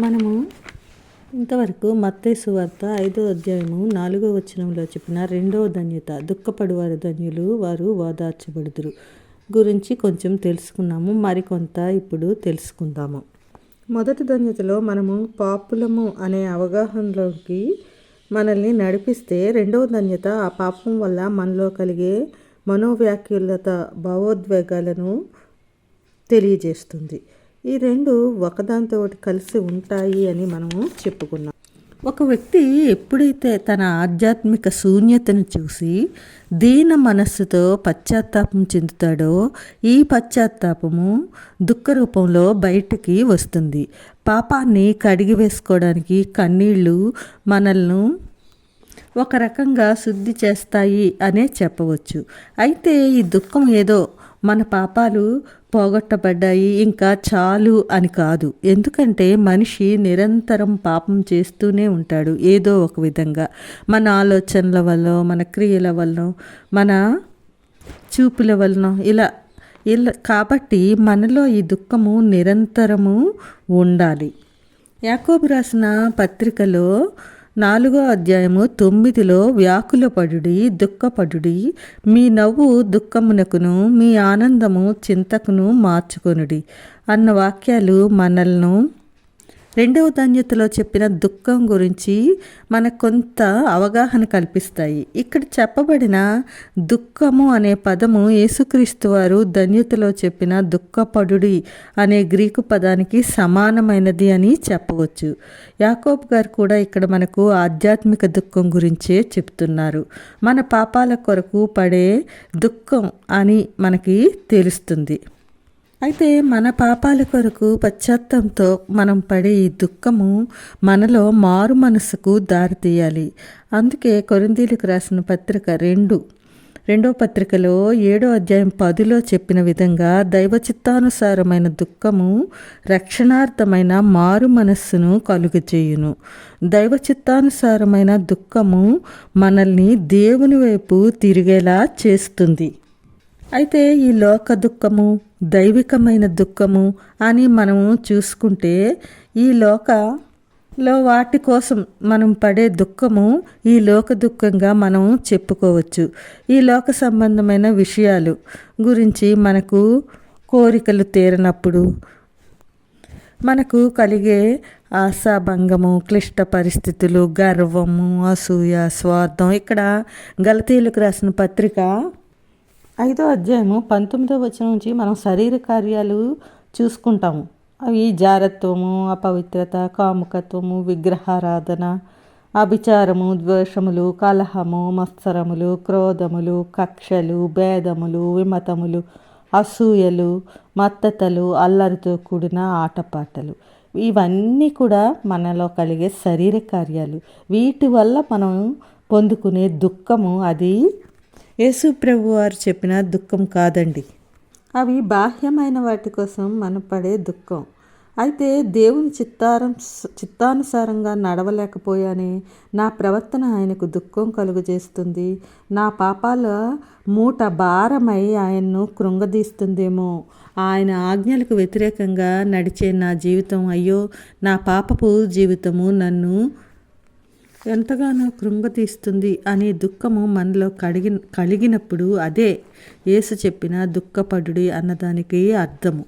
మనము ఇంతవరకు మత్తయి సువార్త 5వ అధ్యాయము 4వ వచనంలో చెప్పిన రెండవ ధన్యత, దుఃఖపడువారు ధన్యులు, వారు ఓదార్చబడుదురు గురించి కొంచెం తెలుసుకున్నాము. మరికొంత ఇప్పుడు తెలుసుకుందాము. మొదటి ధన్యతలో మనము పాపులము అనే అవగాహనలోకి మనల్ని నడిపిస్తే, రెండవ ధన్యత ఆ పాపం వల్ల మనలో కలిగే మనోవ్యాకులత, భావోద్వేగాలను తెలియజేస్తుంది. ఈ రెండు ఒకదానితో ఒకటి కలిసి ఉంటాయి అని మనము చెప్పుకున్నాం. ఒక వ్యక్తి ఎప్పుడైతే తన ఆధ్యాత్మిక శూన్యతను చూసి దీన మనస్సుతో పశ్చాత్తాపం చెందుతాడో, ఈ పశ్చాత్తాపము దుఃఖ రూపంలో బయటికి వస్తుంది. పాపాన్ని కడిగి వేసుకోవడానికి కన్నీళ్ళు మనల్ని ఒక రకంగా శుద్ధి చేస్తాయి అనే చెప్పవచ్చు. అయితే ఈ దుఃఖం ఏదో మన పాపాలు పోగొట్టబడ్డాయి ఇంకా చాలు అని కాదు. ఎందుకంటే మనిషి నిరంతరం పాపం చేస్తూనే ఉంటాడు. ఏదో ఒక విధంగా మన ఆలోచనల వల్ల, మన క్రియల వల్ల, మన చూపుల వలన ఇలా కాబట్టి మనలో ఈ దుఃఖము నిరంతరము ఉండాలి. యాకోబు రాసిన పత్రికలో 4వ అధ్యాయము 9లో వ్యాకులపడుడి, దుఃఖపడుడి, మీ నవ్వు దుఃఖమునకును మీ ఆనందము చింతకును మార్చుకొనుడి అన్న వాక్యాలు మనల్ని రెండవ ధన్యతలో చెప్పిన దుఃఖం గురించి మనకు కొంత అవగాహన కల్పిస్తాయి. ఇక్కడ చెప్పబడిన దుఃఖము అనే పదము యేసుక్రీస్తు వారు ధన్యతలో చెప్పిన దుఃఖపడుడి అనే గ్రీకు పదానికి సమానమైనది అని చెప్పవచ్చు. యాకోబు గారు కూడా ఇక్కడ మనకు ఆధ్యాత్మిక దుఃఖం గురించే చెప్తున్నారు. మన పాపాల కొరకు పడే దుఃఖం అని మనకి తెలుస్తుంది. అయితే మన పాపాల కొరకు పశ్చాత్తాపంతో మనం పడే ఈ దుఃఖము మనలో మారు మనసుకు దారితీయాలి. అందుకే కొరింథీయులకు రాసిన పత్రిక రెండో పత్రికలో 7వ అధ్యాయం 10లో చెప్పిన విధంగా దైవ చిత్తానుసారమైన దుఃఖము రక్షణార్థమైన మారు మనస్సును కలుగజేయును. దైవ చిత్తానుసారమైన దుఃఖము మనల్ని దేవుని వైపు తిరిగేలా చేస్తుంది. అయితే ఈ లోక దుఃఖము, దైవికమైన దుఃఖము అని మనము చూసుకుంటే, ఈ లోకలో వాటి కోసం మనం పడే దుఃఖము ఈ లోక దుఃఖంగా మనం చెప్పుకోవచ్చు. ఈ లోక సంబంధమైన విషయాలు గురించి మనకు కోరికలు తీరనప్పుడు మనకు కలిగే ఆశాభంగము, క్లిష్ట పరిస్థితులు, గర్వము, అసూయ, స్వార్థం. ఇక్కడ గలతీయులకు రాసిన పత్రిక 5వ అధ్యాయము 19వ వచనం నుంచి మనం శరీర కార్యాలు చూసుకుంటాము. అవి జారత్వము, అపవిత్రత, కాముకత్వము, విగ్రహారాధన, అభిచారము, ద్వేషములు, కలహము, మత్సరములు, క్రోధములు, కక్షలు, భేదములు, విమతములు, అసూయలు, మత్తతలు, అల్లరితో కూడిన ఆటపాటలు. ఇవన్నీ కూడా మనలో కలిగే శరీర కార్యాలు. వీటి వల్ల మనం పొందుకునే దుఃఖము అది యేసు ప్రభు వారు చెప్పిన దుఃఖం కాదండి. అవి బాహ్యమైన వాటి కోసం మనం పడే దుఃఖం. అయితే దేవుని చిత్తానుసారంగా నడవలేకపోయానే నా ప్రవర్తన ఆయనకు దుఃఖం కలుగజేస్తుంది. నా పాపాల మూట భారమై ఆయన్ను కృంగదీస్తుందేమో. ఆయన ఆజ్ఞలకు వ్యతిరేకంగా నడిచే నా జీవితం, అయ్యో నా పాపపు జీవితము నన్ను ఎంతగానో కృంగతీస్తుంది అనే దుఃఖము మనలో కలిగినప్పుడు అదే యేసు చెప్పిన దుఃఖపడుడి అన్నదానికి అర్థము.